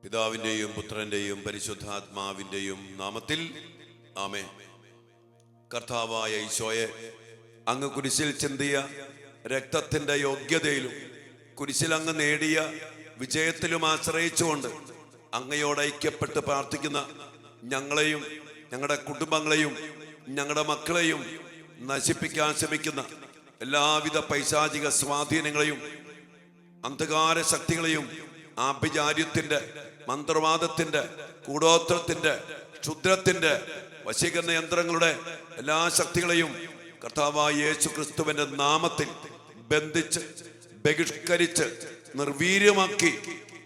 പിതാവിൻ്റെയും പുത്രൻ്റെയും പരിശുദ്ധാത്മാവിൻ്റെയും നാമത്തിൽ ആമേൻ. കർത്താവായ ഈശോയെ, അങ്ങ് കുരിശിൽ ചിന്തിയ രക്തത്തിൻ്റെ യോഗ്യതയിലും കുരിശിൽ അങ്ങ് നേടിയ വിജയത്തിലും ആശ്രയിച്ചുകൊണ്ട് അങ്ങയോട് ഐക്യപ്പെട്ട് പ്രാർത്ഥിക്കുന്ന ഞങ്ങളെയും ഞങ്ങളുടെ കുടുംബങ്ങളെയും ഞങ്ങളുടെ മക്കളെയും നശിപ്പിക്കാൻ ശ്രമിക്കുന്ന എല്ലാവിധ പൈശാചിക സ്വാധീനങ്ങളെയും അന്ധകാര ശക്തികളെയും ആഭിചാര്യത്തിൻ്റെ, മന്ത്രവാദത്തിൻ്റെ, കൂടോത്രത്തിൻ്റെ, ക്ഷുദ്രത്തിൻ്റെ, വശീകരണ യന്ത്രങ്ങളുടെ എല്ലാ ശക്തികളെയും കർത്താവായ യേശു ക്രിസ്തുവിൻ്റെ നാമത്തിൽ ബന്ധിച്ച് ബഹിഷ്കരിച്ച് നിർവീര്യമാക്കി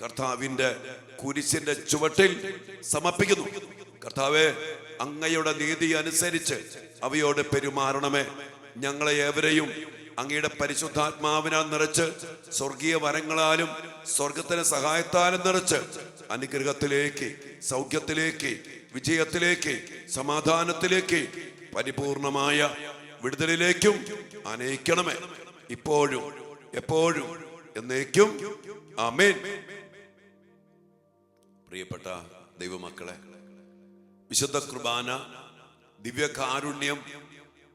കർത്താവിൻ്റെ കുരിശിൻ്റെ ചുവട്ടിൽ സമർപ്പിക്കുന്നു. കർത്താവെ, അങ്ങയുടെ നീതി അനുസരിച്ച് അവയോട് പെരുമാറണമേ. ഞങ്ങളെ ഏവരെയും അങ്ങയുടെ പരിശുദ്ധാത്മാവിനാൽ നിറച്ച് സ്വർഗീയ വരങ്ങളാലും സ്വർഗത്തിന്റെ സഹായത്താലും നിറച്ച് അനുഗ്രഹത്തിലേക്ക്, സൗഖ്യത്തിലേക്ക്, വിജയത്തിലേക്ക്, സമാധാനത്തിലേക്ക്, പരിപൂർണമായ വിടുതലിലേക്കും അനയിക്കണമേ, ഇപ്പോഴും എപ്പോഴും എന്നേക്കും. ആമേൻ. പ്രിയപ്പെട്ട ദൈവമക്കളെ, വിശുദ്ധ കുർബാന, ദിവ്യകാരുണ്യം,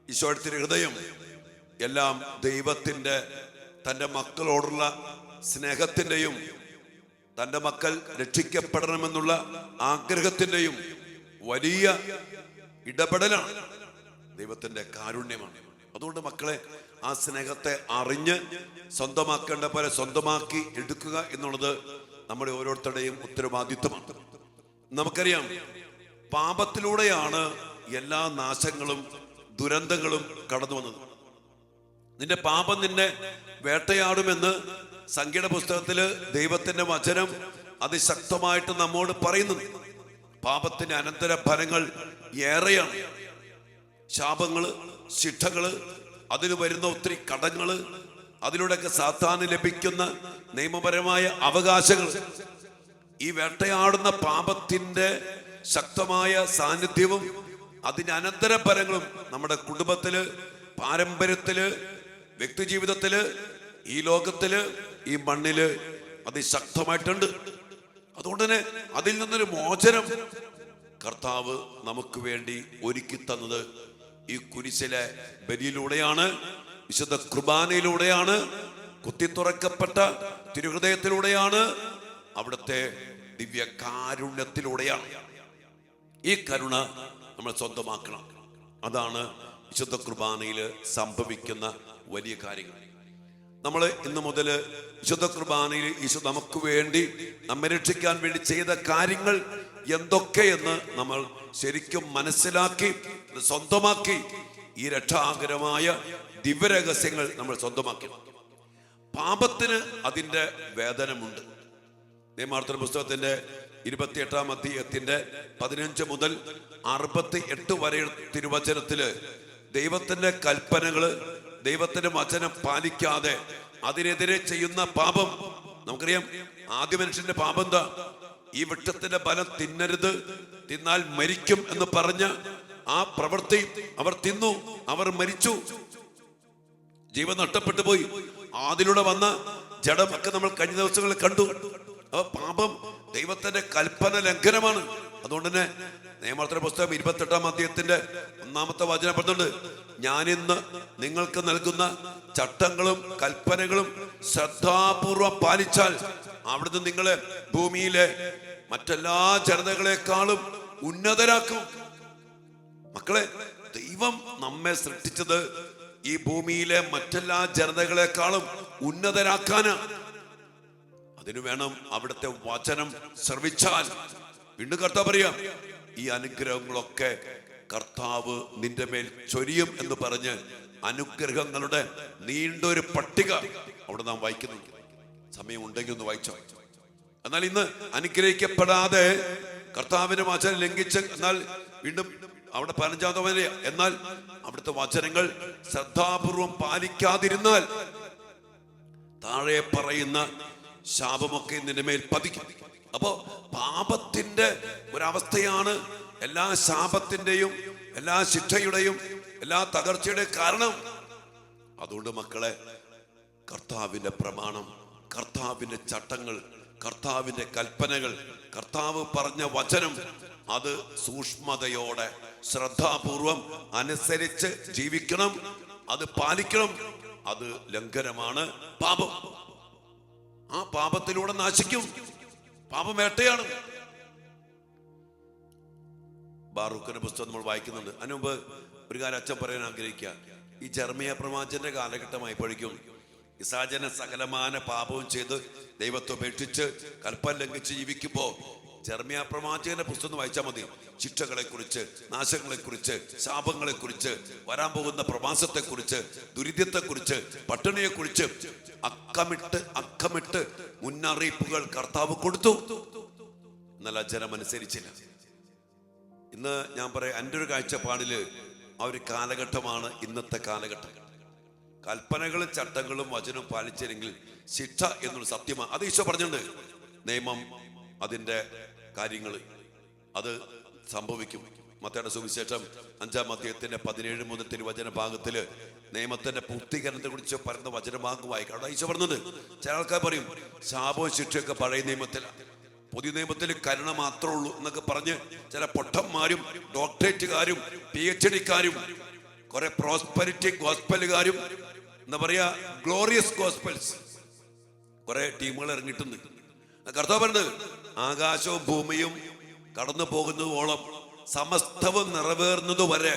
ഈശോയുടെ ഹൃദയം എല്ലാം ദൈവത്തിൻ്റെ തൻ്റെ മക്കളോടുള്ള സ്നേഹത്തിൻ്റെയും തൻ്റെ മക്കൾ രക്ഷിക്കപ്പെടണമെന്നുള്ള ആഗ്രഹത്തിൻ്റെയും വലിയ ഇടപെടലാണ്. ദൈവത്തിൻ്റെ കാരുണ്യമാണ്. അതുകൊണ്ട് മക്കളെ, ആ സ്നേഹത്തെ അറിഞ്ഞ് സ്വന്തമാക്കേണ്ട പോലെ സ്വന്തമാക്കി എടുക്കുക എന്നുള്ളത് നമ്മുടെ ഓരോരുത്തരുടെയും ഉത്തരവാദിത്വമാണ്. നമുക്കറിയാം, പാപത്തിലൂടെയാണ് എല്ലാ നാശങ്ങളും ദുരന്തങ്ങളും കടന്നു വന്നത്. നിന്റെ പാപം നിന്നെ വേട്ടയാടുമെന്ന് സംഖ്യയുടെ പുസ്തകത്തില് ദൈവത്തിന്റെ വചനം അതിശക്തമായിട്ട് നമ്മോട് പറയുന്നു. പാപത്തിന്റെ അനന്തര ഫലങ്ങൾ ഏറെയാണ്. ശാപങ്ങള്, ശിക്ഷകള്, അതിന് വരുന്ന ഒത്തിരി കടങ്ങള്, അതിലൂടെയൊക്കെ സാത്താന് ലഭിക്കുന്ന നിയമപരമായ അവകാശങ്ങൾ, ഈ വേട്ടയാടുന്ന പാപത്തിന്റെ ശക്തമായ സാന്നിധ്യവും അതിന്റെ അനന്തര ഫലങ്ങളും നമ്മുടെ കുടുംബത്തില്, പാരമ്പര്യത്തില്, വ്യക്തിജീവിതത്തില്, ഈ ലോകത്തില്, ഈ മണ്ണില് അതിശക്തമായിട്ടുണ്ട്. അതുകൊണ്ട് തന്നെ അതിൽ നിന്നൊരു മോചനം കർത്താവ് നമുക്ക് വേണ്ടി ഒരുക്കി തന്നത് ഈ കുരിശിലെ ബലിയിലൂടെയാണ്, വിശുദ്ധ കുർബാനയിലൂടെയാണ്, കുത്തിത്തുറക്കപ്പെട്ട തിരുഹൃദയത്തിലൂടെയാണ്, അവിടുത്തെ ദിവ്യ കാരുണ്യത്തിലൂടെയാണ്. ഈ കരുണ നമ്മൾ സ്വന്തമാക്കണം. അതാണ് വിശുദ്ധ കുർബാനയിൽ സംഭവിക്കുന്ന വലിയ കാര്യങ്ങൾ. നമ്മൾ ഇന്ന് മുതൽ വിശുദ്ധ കുർബാനയിൽ ഈശോ നമുക്ക് വേണ്ടി, നമ്മെ രക്ഷിക്കാൻ വേണ്ടി ചെയ്ത കാര്യങ്ങൾ എന്തൊക്കെയെന്ന് നമ്മൾ ശരിക്കും മനസ്സിലാക്കി സ്വന്തമാക്കി ഈ രക്ഷാകരമായ ദിവ്യരഹസ്യങ്ങൾ നമ്മൾ സ്വന്തമാക്കി. പാപത്തിന് അതിൻ്റെ വേദനമുണ്ട്. നിയമാവർത്തന പുസ്തകത്തിന്റെ 28-ാം അധ്യായത്തിന്റെ 15 മുതൽ 68 വരെ തിരുവചനത്തില് ദൈവത്തിന്റെ കൽപ്പനകള്, ദൈവത്തിന്റെ വചനം പാലിക്കാതെ അതിനെതിരെ ചെയ്യുന്ന പാപം നമുക്കറിയാം. ആദ്യ മനുഷ്യന്റെ പാപം എന്താ? ഈ വൃക്ഷത്തിന്റെ ഫലം തിന്നരുത്, തിന്നാൽ മരിക്കും എന്ന് പറഞ്ഞ ആ പ്രവൃത്തി അവർ തിന്നു, അവർ മരിച്ചു, ജീവൻ നഷ്ടപ്പെട്ടു പോയി. അതിലൂടെ വന്ന ജഡമൊക്കെ നമ്മൾ കഴിഞ്ഞ ദിവസങ്ങളിൽ കണ്ടു. പാപം ദൈവത്തിന്റെ കൽപ്പന ലംഘനമാണ്. അതുകൊണ്ട് തന്നെ നിയമാവർത്തന പുസ്തകം 28-ാം അധ്യായത്തിന്റെ 1-ാമത്തെ വചനം പറഞ്ഞിട്ടുണ്ട്, ഞാനിന്ന് നിങ്ങൾക്ക് നൽകുന്ന ചട്ടങ്ങളും കൽപ്പനകളും ശ്രദ്ധാപൂർവം പാലിച്ചാൽ അവിടുന്ന് നിങ്ങളെ ഭൂമിയിലെ മറ്റെല്ലാ ജനതകളെക്കാളും ഉന്നതരാക്കും. മക്കളെ, ദൈവം നമ്മെ സൃഷ്ടിച്ചത് ഈ ഭൂമിയിലെ മറ്റെല്ലാ ജനതകളെക്കാളും ഉന്നതരാക്കാനാണ്. അതിനു വേണം അവിടുത്തെ വചനം ശ്രവിച്ചാൽ. വീണ്ടും കർത്താവ് പറയാം, ഈ അനുഗ്രഹങ്ങളൊക്കെ കർത്താവ് നിന്റെ മേൽ ചൊരിയും എന്ന് പറഞ്ഞ് അനുഗ്രഹങ്ങളുടെ നീണ്ടൊരു പട്ടിക അവിടെ നാം വായിക്കുന്നു. സമയം ഉണ്ടെങ്കിൽ ഒന്ന് വായിച്ചോ. എന്നാൽ ഇന്ന് അനുഗ്രഹിക്കപ്പെടാതെ കർത്താവിന്റെ വചനം ലംഘിച്ച്, എന്നാൽ വീണ്ടും അവിടെ 15-ാമത്തെ വരെ, എന്നാൽ അവിടുത്തെ വചനങ്ങൾ ശ്രദ്ധാപൂർവം പാലിക്കാതിരുന്നാൽ താഴെ പറയുന്ന ശാപമൊക്കെ നിന്റെ മേൽ പതിക്കും. അപ്പോ പാപത്തിന്റെ ഒരവസ്ഥയാണ് എല്ലാ ശാപത്തിന്റെയും, എല്ലാ ശിക്ഷയുടെയും, എല്ലാ തകർച്ചയുടെയും കാരണം. അതുകൊണ്ട് മക്കളെ, കർത്താവിന്റെ പ്രമാണം, കർത്താവിന്റെ ചട്ടങ്ങൾ കർത്താവിന്റെ കൽപ്പനകൾ, കർത്താവ് പറഞ്ഞ വചനം അത് സൂക്ഷ്മതയോടെ ശ്രദ്ധാപൂർവം അനുസരിച്ച് ജീവിക്കണം, അത് പാലിക്കണം. അത് ലംഘനമാണ് പാപം. ആ പാപത്തിലൂടെ നാശിക്കും. പാപം വേട്ടയാണ്. ബാറൂക്കിന്റെ പുസ്തകം നമ്മൾ വായിക്കുന്നുണ്ട്. അതിനുമുമ്പ് ഒരു കാര്യം അച്ഛൻ പറയാൻ ആഗ്രഹിക്കുക. ഈ ജെറമ്യാ പ്രവാചകന്റെ കാലഘട്ടമായപ്പോഴേക്കും ഇസാജന സകലമാന പാപവും ചെയ്ത് ദൈവത്തെ ഉപേക്ഷിച്ച് കൽപ്പന ലംഘിച്ച് ജീവിക്കുമ്പോ ജെറമ്യാ പ്രവാചകന്റെ പുസ്തകം വായിച്ചാൽ മതി. ശിക്ഷകളെ കുറിച്ച്, നാശങ്ങളെ കുറിച്ച്, ശാപങ്ങളെ കുറിച്ച്, വരാൻ പോകുന്ന പ്രവാസത്തെ കുറിച്ച്, ദുരിതത്തെ കുറിച്ച്, പട്ടിണിയെ കുറിച്ച് അക്കമിട്ട് മുന്നറിയിപ്പുകൾ കർത്താവ് കൊടുത്തു. എന്നാൽ ആ ജനം അനുസരിച്ചില്ല. ഇന്ന് ഞാൻ പറയാം, എൻ്റെ ഒരു കാഴ്ചപ്പാടില് ആ ഒരു കാലഘട്ടമാണ് ഇന്നത്തെ കാലഘട്ടം. കൽപ്പനകളും ചട്ടങ്ങളും വചനവും പാലിച്ചില്ലെങ്കിൽ ശിക്ഷ എന്നുള്ള സത്യമാണ്. അത് ഈശോ പറഞ്ഞിട്ടുണ്ട്. നിയമം, അതിൻ്റെ കാര്യങ്ങൾ അത് സംഭവിക്കും. മത്തായിയുടെ സുവിശേഷം 5-ാം അധ്യായത്തിന്റെ 17 മുതൽ തിരുവചന ഭാഗത്തില് നിയമത്തിന്റെ പൂർത്തീകരണത്തെ കുറിച്ച് പറയുന്ന വചനഭാഗം വായിക്കാം. അവിടെ ഈശോ പറഞ്ഞത്, ചില ആൾക്കാർ പറയും ശാപവും ശിക്ഷയൊക്കെ പഴയ നിയമത്തിലാണ്, പുതിയ നിയമത്തിൽ കരുണ മാത്രമേ ഉള്ളൂ എന്നൊക്കെ പറഞ്ഞ് ചില പൊട്ടന്മാരും ഡോക്ടറേറ്റുകാരും PhD-ക്കാരും കുറെ പ്രോസ്പെരിറ്റി ഗോസ്പലുകാരും എന്താ പറയാ ഗ്ലോറിയസ് ഗോസ്പൽസ് കുറെ ടീമുകൾ ഇറങ്ങിയിട്ടുണ്ട്. കർത്താവ് പറഞ്ഞത്, ആകാശവും ഭൂമിയും കടന്നു പോകുന്നതോളം സമസ്തവും നിറവേറുന്നത് വരെ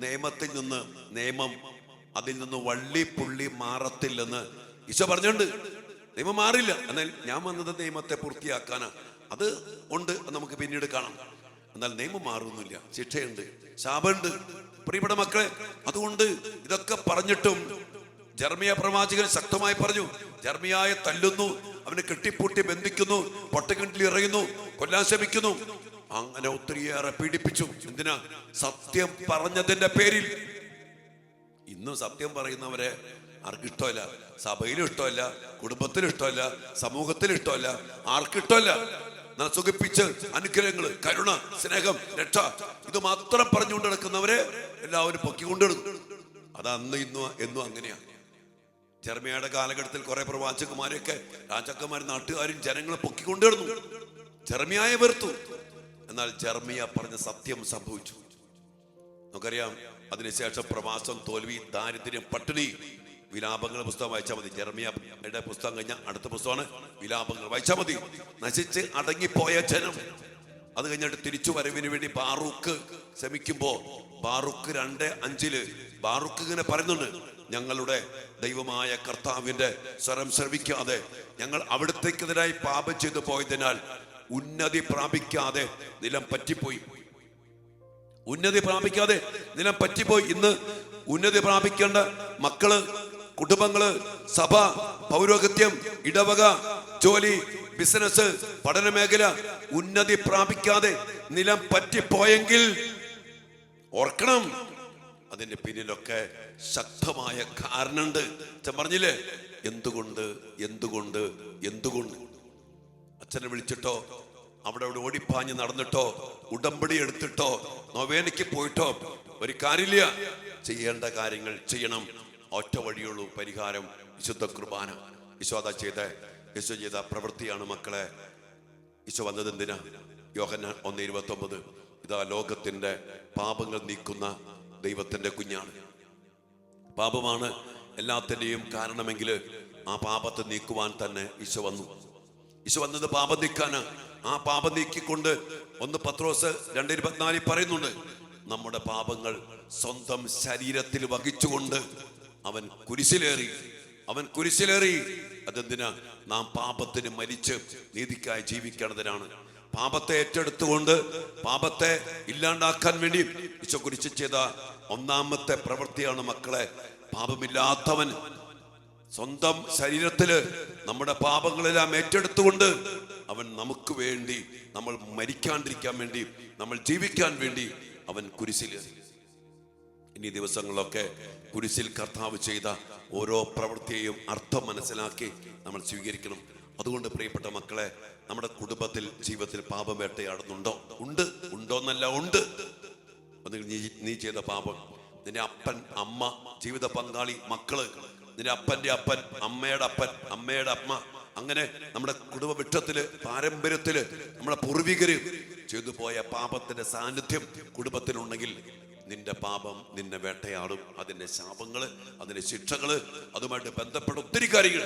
നിയമത്തിൽ നിന്ന് നിയമം അതിൽ നിന്ന് വള്ളി പുള്ളി മാറത്തില്ലെന്ന് ഈശോ പറഞ്ഞുണ്ട്. നിയമം മാറില്ല. എന്നാൽ ഞാൻ വന്നത് നിയമത്തെ പൂർത്തിയാക്കാനാ. അത് ഉണ്ട്, നമുക്ക് പിന്നീട് കാണാം. എന്നാൽ നിയമം മാറുന്നില്ല. ശിക്ഷയുണ്ട്, ശാപമുണ്ട്. പ്രിയപ്പെട്ട മക്കളെ, അതുകൊണ്ട് ഇതൊക്കെ പറഞ്ഞിട്ടും ജെറമ്യാ പ്രവാചകൻ ശക്തമായി പറഞ്ഞു. ജെറമ്യായെ തല്ലുന്നു, അവനെ കെട്ടിപ്പൂട്ടി ബന്ധിക്കുന്നു, പൊട്ടക്കിണറ്റിൽ എറിയുന്നു, കൊല്ലാൻ ശ്രമിക്കുന്നു. അങ്ങനെ ഒത്തിരിയേറെ പീഡിപ്പിച്ചു. എന്തിനാ? സത്യം പറഞ്ഞതിന്റെ പേരിൽ. ഇന്നും സത്യം പറയുന്നവരെ ആർക്കും ഇഷ്ടമല്ല. സഭയിലും ഇഷ്ടമല്ല, കുടുംബത്തിലും ഇഷ്ടമല്ല, സമൂഹത്തിലും ഇഷ്ടമല്ല, ആർക്കും ഇഷ്ടമല്ല. സുഖിപ്പിച്ച് അനുഗ്രഹങ്ങള്, കരുണ, സ്നേഹം, രക്ഷ ഇത് മാത്രം പറഞ്ഞുകൊണ്ട് നടക്കുന്നവരെ എല്ലാവരും പൊക്കിക്കൊണ്ടെടുക്കും. അത് അന്ന് ഇന്നും എന്നും അങ്ങനെയാണ്. ജെറമ്യായുടെ കാലഘട്ടത്തിൽ കുറെ പ്രവാചകന്മാരെയൊക്കെ രാജാക്കന്മാരും നാട്ടുകാരും ജനങ്ങളെ പൊക്കിക്കൊണ്ടിരുന്നു. ജെറമ്യായെ വെറുത്തു. എന്നാൽ ജെറമ്യാ പറഞ്ഞ സത്യം സംഭവിച്ചു. നമുക്കറിയാം, അതിനുശേഷം പ്രവാസം, തോൽവി, ദാരിദ്ര്യം, പട്ടിണി, വിലാപങ്ങളുടെ പുസ്തകം വായിച്ചാൽ മതി. ജെറമ്യായുടെ പുസ്തകം കഴിഞ്ഞാൽ അടുത്ത പുസ്തകമാണ് വിലാപങ്ങൾ. വായിച്ചാൽ മതി. നശിച്ച് അടങ്ങിപ്പോയ ജനം. അത് കഴിഞ്ഞിട്ട് തിരിച്ചു വരവിന് വേണ്ടി ബാറൂക്ക് ശ്രമിക്കുമ്പോ ബാറൂക്ക് 2:5 ബാറൂക്ക് ഇങ്ങനെ പറയുന്നുണ്ട്, ഞങ്ങളുടെ ദൈവമായ കർത്താവിന്റെ സ്വരം ശ്രവിക്കാതെ ഞങ്ങൾ അവിടത്തേക്കെതിരായി പാപം ചെയ്തു പോയതിനാൽ ഉന്നതി പ്രാപിക്കാതെ നിലം പറ്റിപ്പോയി. ഉന്നതി പ്രാപിക്കാതെ നിലം പറ്റിപ്പോയി. ഇന്ന് ഉന്നതി പ്രാപിക്കേണ്ട മക്കള്, കുടുംബങ്ങള്, സഭ, പൗരോഹിത്യം, ഇടവക, ജോലി, ബിസിനസ്, പഠന മേഖല ഉന്നതി പ്രാപിക്കാതെ നിലം പറ്റിപ്പോയെങ്കിൽ ഓർക്കണം, അതിന്റെ പിന്നിലൊക്കെ ശക്തമായ കാരണമുണ്ട്. അച്ഛൻ പറഞ്ഞില്ലേ, എന്തുകൊണ്ട് എന്തുകൊണ്ട് എന്തുകൊണ്ട്? അച്ഛനെ വിളിച്ചിട്ടോ, അവിടെ ഓടിപ്പാഞ്ഞ് നടന്നിട്ടോ, ഉടമ്പടി എടുത്തിട്ടോ, നൊവേനയ്ക്ക് പോയിട്ടോ ഒരു കാര്യമില്ല. ചെയ്യേണ്ട കാര്യങ്ങൾ ചെയ്യണം. ഒറ്റ വഴിയുള്ളൂ പരിഹാരം, വിശുദ്ധ കുർബാന. ഈശോ ചെയ്ത പ്രവൃത്തിയാണ് മക്കളെ. ഈശോ വന്നത് എന്തിനാ? യോഹന്നാൻ 1:29 ഇതാ ലോകത്തിന്റെ പാപങ്ങൾ നീക്കുന്ന ദൈവത്തിന്റെ കുഞ്ഞാണ്. പാപമാണ് എല്ലാത്തിൻ്റെയും കാരണമെങ്കിൽ ആ പാപത്തെ നീക്കുവാൻ തന്നെ ഈശോ വന്നു. ഈശോ വന്നത് പാപം നീക്കാന്. ആ പാപം നീക്കിക്കൊണ്ട് 1 പത്രോസ് 2:24 പറയുന്നുണ്ട്, നമ്മുടെ പാപങ്ങൾ സ്വന്തം ശരീരത്തിൽ വഹിച്ചുകൊണ്ട് അവൻ കുരിശിലേറി. അതെന്തിനാ? നാം പാപത്തിന് മരിച്ച് നീതിക്കായി ജീവിക്കേണ്ടതിനാണ്. പാപത്തെ ഏറ്റെടുത്തുകൊണ്ട് പാപത്തെ ഇല്ലാണ്ടാക്കാൻ വേണ്ടി ഈശോ കുരിശ് ചെയ്ത ഒന്നാമത്തെ പ്രവൃത്തിയാണ് മക്കളെ. പാപമില്ലാത്തവൻ സ്വന്തം ശരീരത്തില് നമ്മുടെ പാപങ്ങളെല്ലാം ഏറ്റെടുത്തുകൊണ്ട് അവൻ നമുക്ക് വേണ്ടി, നമ്മൾ മരിക്കാണ്ടിരിക്കാൻ വേണ്ടി, നമ്മൾ ജീവിക്കാൻ വേണ്ടി അവൻ കുരിശിലേറി. ഇനി ദിവസങ്ങളൊക്കെ കുരിശിൽ കർത്താവ് ചെയ്ത ഓരോ പ്രവൃത്തിയെയും അർത്ഥം മനസ്സിലാക്കി നമ്മൾ സ്വീകരിക്കണം. അതുകൊണ്ട് പ്രിയപ്പെട്ട മക്കളെ, നമ്മുടെ കുടുംബത്തിൽ, ജീവിതത്തിൽ പാപം വേട്ടയാടുന്നുണ്ടോ? ഉണ്ടോന്നല്ല, ഉണ്ട്. നീ ചെയ്ത പാപം, നിന്റെ അപ്പൻ, അമ്മ, ജീവിത പങ്കാളി, മക്കള്, നിന്റെ അപ്പന്റെ അപ്പൻ, അമ്മയുടെ അപ്പൻ, അമ്മയുടെ അമ്മ, അങ്ങനെ നമ്മുടെ കുടുംബ വൃക്ഷത്തില്, പാരമ്പര്യത്തില് നമ്മുടെ പൂർവികര് ചെയ്തു പോയ പാപത്തിന്റെ സാന്നിധ്യം കുടുംബത്തിലുണ്ടെങ്കിൽ നിന്റെ പാപം നിന്നെ വേട്ടയാടും. അതിന്റെ ശാപങ്ങള്, അതിന്റെ ശിക്ഷകള്, അതുമായിട്ട് ബന്ധപ്പെട്ട ഒത്തിരി കാര്യങ്ങൾ.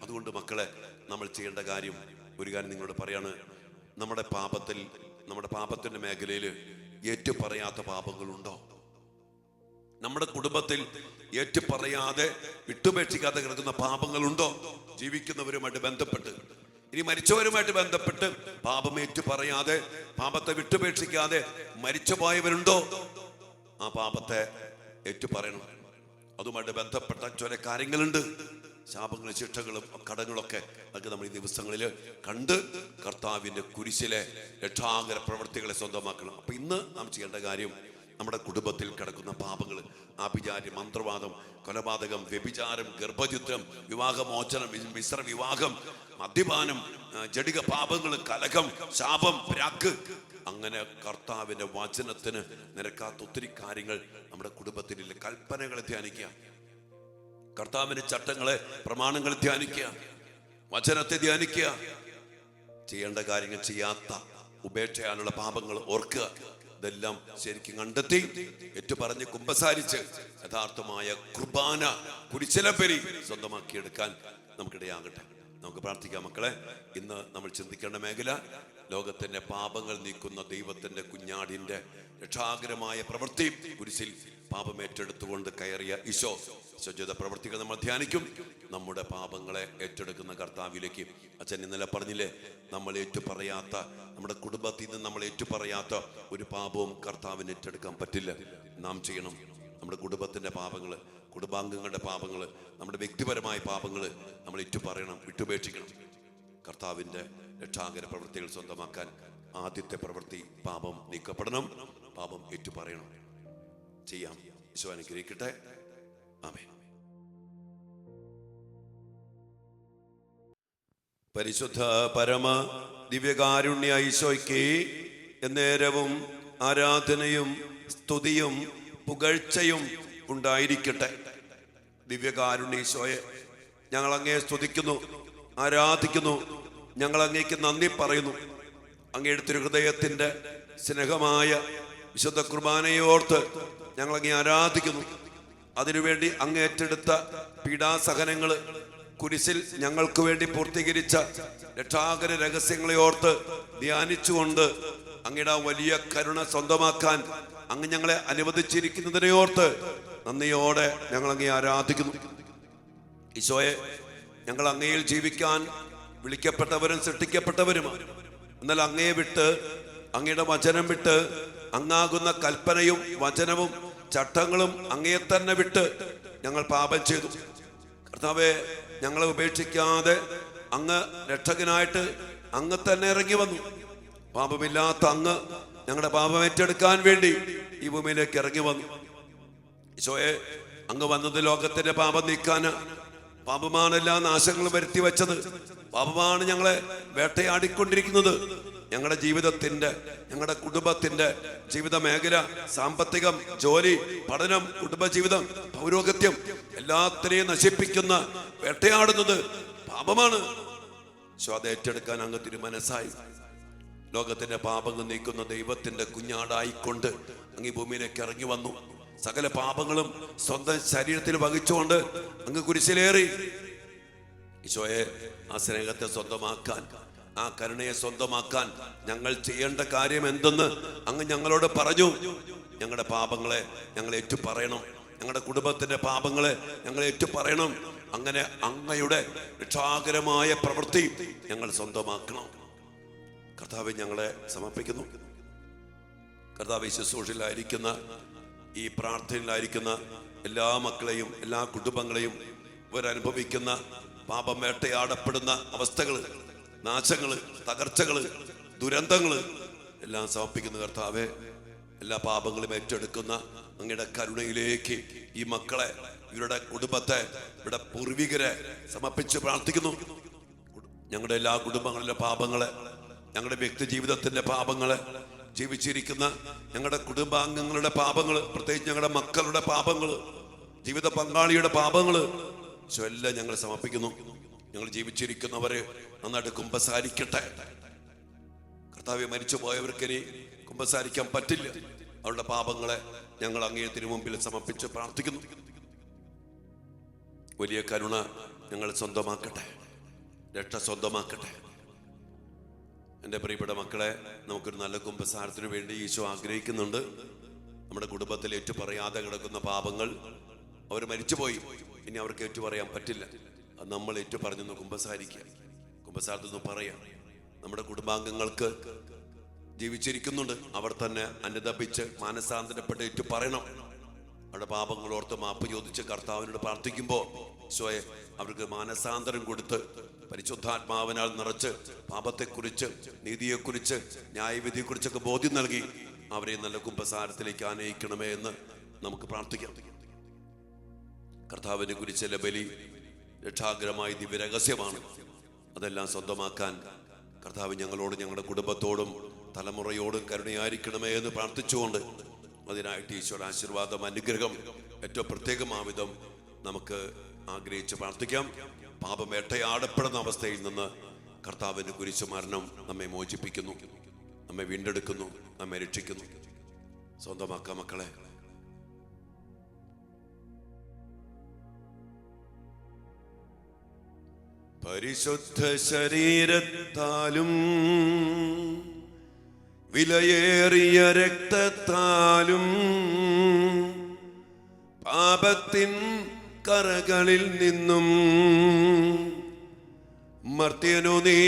അതുകൊണ്ട് മക്കളെ, നമ്മൾ ചെയ്യേണ്ട കാര്യം, ഒരു കാര്യം നിങ്ങളോട് പറയാണ്. നമ്മുടെ പാപത്തിന്റെ മേഖലയിൽ ഏറ്റുപറയാത്ത പാപങ്ങളുണ്ടോ? നമ്മുടെ കുടുംബത്തിൽ ഏറ്റുപറയാതെ വിട്ടുപേക്ഷിക്കാതെ കിടക്കുന്ന പാപങ്ങളുണ്ടോ? ജീവിക്കുന്നവരുമായിട്ട് ബന്ധപ്പെട്ട്, ഇനി മരിച്ചവരുമായിട്ട് ബന്ധപ്പെട്ട് പാപം ഏറ്റുപറയാതെ, പാപത്തെ വിട്ടുപേക്ഷിക്കാതെ മരിച്ചുപോയവരുണ്ടോ? ആ പാപത്തെ ഏറ്റുപറയണം. അതുമായിട്ട് ബന്ധപ്പെട്ട ചില കാര്യങ്ങളുണ്ട്, ശാപങ്ങളും ശിക്ഷകളും കടങ്ങളൊക്കെ. അതൊക്കെ നമ്മൾ ഈ ദിവസങ്ങളിൽ കണ്ട് കർത്താവിന്റെ കുരിശിലെ രക്ഷാകര പ്രവൃത്തികളെ സ്വന്തമാക്കണം. അപ്പൊ ഇന്ന് നാം ചെയ്യേണ്ട കാര്യം, നമ്മുടെ കുടുംബത്തിൽ കിടക്കുന്ന പാപങ്ങൾ, ആഭിചാര്യം, മന്ത്രവാദം, കൊലപാതകം, വ്യഭിചാരം, ഗർഭചിത്രം, വിവാഹമോചനം, മിശ്ര വിവാഹം, മദ്യപാനം, ജടിക പാപങ്ങൾ, കലഹം, ശാപം, പ്രാക്ക്, അങ്ങനെ കർത്താവിന്റെ വചനത്തിന് നിരക്കാത്ത ഒത്തിരി കാര്യങ്ങൾ നമ്മുടെ കുടുംബത്തിലില്ല. കൽപ്പനകളെ ധ്യാനിക്കുക, കർത്താവിന്റെ ചട്ടങ്ങളെ, പ്രമാണങ്ങളെ ധ്യാനിക്കുക, വചനത്തെ ധ്യാനിക്കുക. ചെയ്യേണ്ട കാര്യങ്ങൾ ചെയ്യാത്ത, ഉപേക്ഷയാനുള്ള പാപങ്ങൾ ഓർക്കുക. ഇതെല്ലാം ശരിക്കും കണ്ടെത്തി ഏറ്റുപറഞ്ഞ് കുമ്പസാരിച്ച് യഥാർത്ഥമായ കുർബാന, കുരിശിലബലി സ്വന്തമാക്കിയെടുക്കാൻ നമുക്കിടയാകട്ടെ. നമുക്ക് പ്രാർത്ഥിക്കാം. മക്കളെ, ഇന്ന് നമ്മൾ ചിന്തിക്കേണ്ട മേഖല, ലോകത്തിന്റെ പാപങ്ങൾ നീക്കുന്ന ദൈവത്തിന്റെ കുഞ്ഞാടിന്റെ രക്ഷാകരമായ പ്രവൃത്തി, കുരിശിൽ പാപമേറ്റെടുത്തുകൊണ്ട് കയറിയ ഈശോ ചെയ്ത പ്രവൃത്തികൾ നമ്മൾ ധ്യാനിക്കും. നമ്മുടെ പാപങ്ങളെ ഏറ്റെടുക്കുന്ന കർത്താവിലേക്ക്. അച്ഛൻ ഇന്നലെ പറഞ്ഞില്ലേ, നമ്മൾ ഏറ്റുപറയാത്ത, നമ്മുടെ കുടുംബത്തിൽ നിന്ന് നമ്മൾ ഏറ്റുപറയാത്ത ഒരു പാപവും കർത്താവിന് ഏറ്റെടുക്കാൻ പറ്റില്ല. നാം ചെയ്യണം, നമ്മുടെ കുടുംബത്തിന്റെ പാപങ്ങൾ, കുടുംബാംഗങ്ങളുടെ പാപങ്ങൾ, നമ്മുടെ വ്യക്തിപരമായ പാപങ്ങൾ നമ്മൾ ഏറ്റുപറയണം, വിട്ടുപേക്ഷിക്കണം. കർത്താവിന്റെ രക്ഷാകര പ്രവൃത്തികൾ സ്വന്തമാക്കാൻ ആദ്യത്തെ പ്രവൃത്തി പാപം നീക്കപ്പെടണം, പാപം ഏറ്റുപറയണം. ചെയ്യാം. ഈശോ അനുഗ്രഹിക്കട്ടെ. ആമേൻ. പരിശുദ്ധ പരമ ദിവ്യകാരുണ്യ ഈശോയ്ക്ക് എന്നേരവും ആരാധനയും സ്തുതിയും പുകഴ്ചയും ഉണ്ടായിരിക്കട്ടെ. ദിവ്യകാരുണ്യ ഈശോയെ, ഞങ്ങൾ അങ്ങയെ സ്തുതിക്കുന്നു, ആരാധിക്കുന്നു. ഞങ്ങൾ അങ്ങേക്ക് നന്ദി പറയുന്നു. അങ്ങയുടെ തിരുഹൃദയത്തിന്റെ സ്നേഹമായ വിശുദ്ധ കുർബാനയോർത്ത് ഞങ്ങൾ അങ്ങേ ആരാധിക്കുന്നു. അതിനുവേണ്ടി അങ്ങ് ഏറ്റെടുത്ത പീഡാസഹനങ്ങള്, കുരിശിൽ ഞങ്ങൾക്ക് വേണ്ടി പൂർത്തീകരിച്ച രക്ഷാകര രഹസ്യങ്ങളെ ഓർത്ത് ധ്യാനിച്ചുകൊണ്ട് അങ്ങയുടെ വലിയ കരുണ സ്വന്തമാക്കാൻ അങ്ങ് ഞങ്ങളെ അനുവദിച്ചിരിക്കുന്നതിനെ ഓർത്ത് നന്ദിയോടെ ഞങ്ങൾ അങ്ങേ ആരാധിക്കുന്നു. ഈശോയെ, ഞങ്ങൾ അങ്ങയിൽ ജീവിക്കാൻ വിളിക്കപ്പെട്ടവരും സൃഷ്ടിക്കപ്പെട്ടവരുമാണ്. എന്നാൽ അങ്ങയെ വിട്ട്, അങ്ങയുടെ വചനം വിട്ട്, അങ്ങാകുന്ന കൽപ്പനയും വചനവും ചട്ടങ്ങളും അങ്ങയെ തന്നെ വിട്ട് ഞങ്ങൾ പാപം ചെയ്തു. കർത്താവേ, ഞങ്ങളെ ഉപേക്ഷിക്കാതെ അങ്ങ് രക്ഷകനായിട്ട് അങ്ങ് തന്നെ ഇറങ്ങി വന്നു. പാപമില്ലാത്ത അങ്ങ് ഞങ്ങളുടെ പാപം ഏറ്റെടുക്കാൻ വേണ്ടി ഈ ഭൂമിയിലേക്ക് ഇറങ്ങി വന്നു. ഈശോയെ, അങ്ങ് വന്നത് ലോകത്തിന്റെ പാപം നീക്കാന്. പാപമാണ് എല്ലാ നാശങ്ങളും വരുത്തി വെച്ചത്. പാപമാണ് ഞങ്ങളെ വേട്ടയാടിക്കൊണ്ടിരിക്കുന്നത്. ഞങ്ങളുടെ ജീവിതത്തിന്റെ, ഞങ്ങളുടെ കുടുംബത്തിന്റെ ജീവിത മേഖല, സാമ്പത്തികം, ജോലി, പഠനം, കുടുംബജീവിതം, പൗരോഹിത്യം, എല്ലാത്തിനെയും നശിപ്പിക്കുന്ന, വേട്ടയാടുന്നത് പാപമാണ്. അത് ഏറ്റെടുക്കാൻ അങ്ങ് തിരുമനസ്സായി. ലോകത്തിന്റെ പാപങ്ങൾ നീക്കുന്ന ദൈവത്തിന്റെ കുഞ്ഞാടായിക്കൊണ്ട് അങ്ങ് ഭൂമിയിലേക്ക് ഇറങ്ങി വന്നു. സകല പാപങ്ങളും സ്വന്തം ശരീരത്തിൽ വഹിച്ചുകൊണ്ട് അങ്ങ് കുരിശിലേറി. ഈശോയെ, ആ സ്നേഹത്തെ സ്വന്തമാക്കാൻ, ആ കരുണയെ സ്വന്തമാക്കാൻ ഞങ്ങൾ ചെയ്യേണ്ട കാര്യം എന്തെന്ന് അങ്ങ് ഞങ്ങളോട് പറഞ്ഞു. ഞങ്ങളുടെ പാപങ്ങളെ ഞങ്ങൾ ഏറ്റുപറയണം, ഞങ്ങളുടെ കുടുംബത്തിന്റെ പാപങ്ങളെ ഞങ്ങൾ ഏറ്റുപറയണം. അങ്ങനെ അങ്ങയുടെ രക്ഷാകരമായ പ്രവൃത്തി ഞങ്ങൾ സ്വന്തമാക്കണം. കർത്താവെ, ഞങ്ങളെ സമർപ്പിക്കുന്നു. കർത്താവ്, ശുശ്രൂഷയിലായിരിക്കുന്ന, ഈ പ്രാർത്ഥനയിലായിരിക്കുന്ന എല്ലാ മക്കളെയും, എല്ലാ കുടുംബങ്ങളെയും ഇവരനുഭവിക്കുന്ന പാപം വേട്ടയാടപ്പെടുന്ന അവസ്ഥകള്, നാശങ്ങള്, തകർച്ചകള്, ദുരന്തങ്ങള് എല്ലാം സമർപ്പിക്കുന്ന കർത്താവെ, എല്ലാ പാപങ്ങളും ഏറ്റെടുക്കുന്ന അങ്ങയുടെ കരുണയിലേക്ക് ഈ മക്കളെ, ഇവരുടെ കുടുംബത്തെ, ഇവരുടെ പൂർവികരെ സമർപ്പിച്ച് പ്രാർത്ഥിക്കുന്നു. ഞങ്ങളുടെ എല്ലാ കുടുംബങ്ങളിലെ പാപങ്ങളെ, ഞങ്ങളുടെ വ്യക്തി ജീവിതത്തിന്റെ പാപങ്ങളെ, ജീവിച്ചിരിക്കുന്ന ഞങ്ങളുടെ കുടുംബാംഗങ്ങളുടെ പാപങ്ങള്, പ്രത്യേകിച്ച് ഞങ്ങളുടെ മക്കളുടെ പാപങ്ങള്, ജീവിത പങ്കാളിയുടെ പാപങ്ങള് എല്ലാം ഞങ്ങൾ സമർപ്പിക്കുന്നു. ഞങ്ങൾ ജീവിച്ചിരിക്കുന്നവര് നന്നായിട്ട് കുമ്പസാരിക്കട്ടെ. കർത്താവെ, മരിച്ചു പോയവർക്കിനി കുമ്പസാരിക്കാൻ പറ്റില്ല. അവരുടെ പാപങ്ങളെ ഞങ്ങൾ അങ്ങേ തിരുമുമ്പിൽ സമർപ്പിച്ച് പ്രാർത്ഥിക്കുന്നു. വലിയ കരുണ ഞങ്ങൾ സ്വന്തമാക്കട്ടെ, രക്ഷ സ്വന്തമാക്കട്ടെ. എൻ്റെ പ്രിയപ്പെട്ട മക്കളെ, നമുക്കൊരു നല്ല കുമ്പസാരത്തിന് വേണ്ടി ഈശോ ആഗ്രഹിക്കുന്നുണ്ട്. നമ്മുടെ കുടുംബത്തിൽ ഏറ്റു പറയാതെ കിടക്കുന്ന പാപങ്ങൾ, അവർ മരിച്ചുപോയി, ഇനി അവർക്ക് ഏറ്റു പറയാൻ പറ്റില്ല. അത് നമ്മൾ ഏറ്റു പറഞ്ഞൊന്ന് കുമ്പസാരിക്കുക, കുമ്പസാരത്തൊന്ന് പറയാം. നമ്മുടെ കുടുംബാംഗങ്ങൾക്ക് ജീവിച്ചിരിക്കുന്നുണ്ട്, അവർ തന്നെ അനുതപിച്ച് മാനസാന്തരപ്പെട്ട് ഏറ്റു പറയണം. അവരുടെ പാപങ്ങൾ ഓർത്ത് മാപ്പ് ചോദിച്ച് കർത്താവിനോട് പ്രാർത്ഥിക്കുമ്പോൾ ഈശോയെ അവർക്ക് മാനസാന്തരം കൊടുത്ത് പരിശുദ്ധാത്മാവിനാൽ നിറച്ച് പാപത്തെക്കുറിച്ച്, നീതിയെക്കുറിച്ച്, ന്യായവിധിയെക്കുറിച്ചൊക്കെ ബോധ്യം നൽകി അവരെ നല്ല കുമ്പസാരത്തിലേക്ക് ആനയിക്കണമേ എന്ന് നമുക്ക് പ്രാർത്ഥിക്കാം. കർത്താവിനെ കുറിച്ചുള്ള ബലി രക്ഷാകരമായ ദിവ്യരഹസ്യമാണ്. അതെല്ലാം സ്വന്തമാക്കാൻ കർത്താവ് ഞങ്ങളോടും ഞങ്ങളുടെ കുടുംബത്തോടും തലമുറയോടും കരുണയായിരിക്കണമേ എന്ന് പ്രാർത്ഥിച്ചുകൊണ്ട് അതിനായിട്ട് ഈശോയുടെ ആശീർവാദം, അനുഗ്രഹം ഏറ്റവും പ്രത്യേകമാവിധം നമുക്ക് ആഗ്രഹിച്ച് പ്രാർത്ഥിക്കാം. പാപം വേട്ടയാടപ്പെടുന്ന അവസ്ഥയിൽ നിന്ന് കർത്താവിന്റെ കുരിശു മരണം നമ്മെ മോചിപ്പിക്കുന്നു, നമ്മെ വീണ്ടെടുക്കുന്നു, നമ്മെ രക്ഷിക്കുന്നു. സ്വന്തമാക്കാം മക്കളെ. പരിശുദ്ധ ശരീരത്താലും വിലയേറിയ രക്തത്താലും പാപത്തിൻ കറകളിൽ നിന്നും മർത്യനു നീ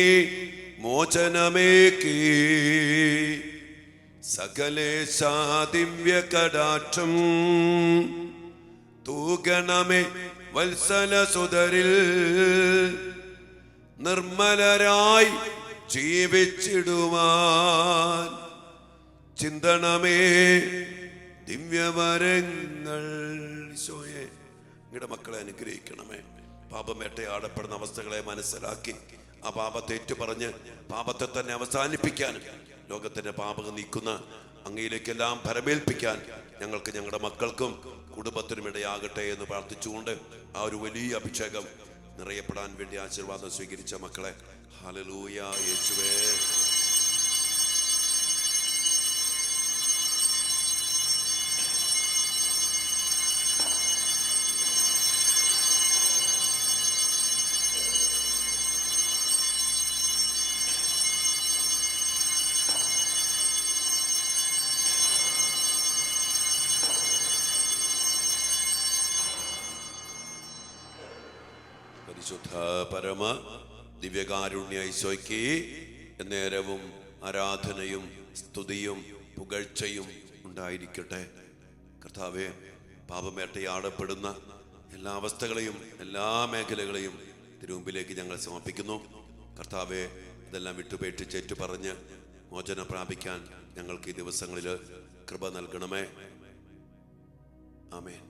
മോചനമേകി സകലേശാ ദിവ്യ കടാക്ഷം തൂകണമേ വത്സല സുതരിൽ നിർമ്മലരായി ജീവിച്ചിടുവാൻ ചിന്തണമേ ദിവ്യവരങ്ങൾ. ഈശോയെ, നിങ്ങളുടെ മക്കളെ അനുഗ്രഹിക്കണമേ. പാപം വേട്ടയാടപ്പെടുന്ന അവസ്ഥകളെ മനസ്സിലാക്കി ആ പാപത്തെ ഏറ്റുപറഞ്ഞ് പാപത്തെ തന്നെ അവസാനിപ്പിക്കാനും ലോകത്തിന്റെ പാപം നീക്കുന്ന അങ്ങയിലേക്കെല്ലാം ഭരമേൽപ്പിക്കാൻ ഞങ്ങൾക്ക്, ഞങ്ങളുടെ മക്കൾക്കും കുടുംബത്തിനും ഇടയാകട്ടെ എന്ന് പ്രാർത്ഥിച്ചുകൊണ്ട് ആ ഒരു വലിയ അഭിഷേകം നിറയപ്പെടാൻ വേണ്ടി ആശീർവാദം സ്വീകരിച്ച മക്കളെ, ഹല്ലേലൂയ യേശുവേ. പരിശുദ്ധ പരമ ദിവ്യകാരുണ്യ ഈശോയ്ക്ക് നേരവും ആരാധനയും സ്തുതിയും പുകഴ്ചയും ഉണ്ടായിരിക്കട്ടെ. കർത്താവെ, പാപമേട്ടയാടപ്പെടുന്ന എല്ലാ അവസ്ഥകളെയും എല്ലാ മേഖലകളെയും തിരുമുമ്പിലേക്ക് ഞങ്ങൾ സമർപ്പിക്കുന്നു. കർത്താവെ, ഇതെല്ലാം വിട്ടുപേക്ഷിച്ചേറ്റു പറഞ്ഞ് മോചനം പ്രാപിക്കാൻ ഞങ്ങൾക്ക് ഈ ദിവസങ്ങളിൽ കൃപ നൽകണമേ. ആമേൻ.